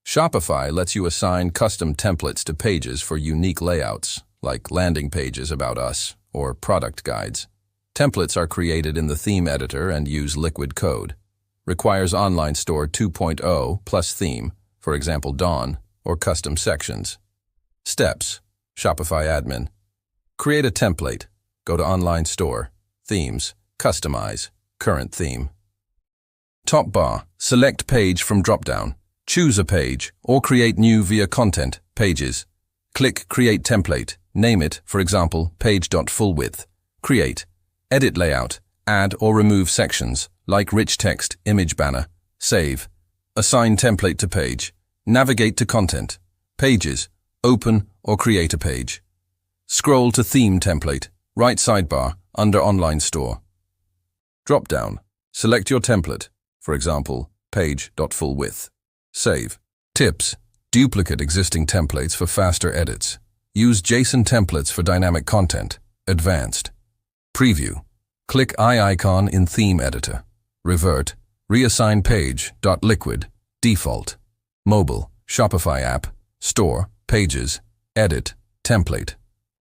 Shopify lets you assign custom templates to pages for unique layouts, like landing pages about us or product guides. Templates are created in the theme editor and use liquid code. Requires Online Store 2.0 plus theme, for example Dawn, or custom sections. Steps. Shopify admin. Create a template. Go to Online Store. Themes. Customize. Current theme. Top bar. Select page from dropdown. Choose a page or create new via content, pages. Click Create Template. Name it, for example, page.fullwidth. Create. Edit layout. Add or remove sections, like rich text, image banner. Save. Assign template to page. Navigate to content. Pages. Open or create a page. Scroll to theme template. Right sidebar, under Online Store. Drop down. Select your template, for example, page.fullwidth. Save. Tips. Duplicate existing templates for faster edits. Use JSON templates for dynamic content. Advanced. Preview. Click eye icon in theme editor. Revert. Reassign page.liquid. Default. Mobile. Shopify app. Store. Pages. Edit. Template.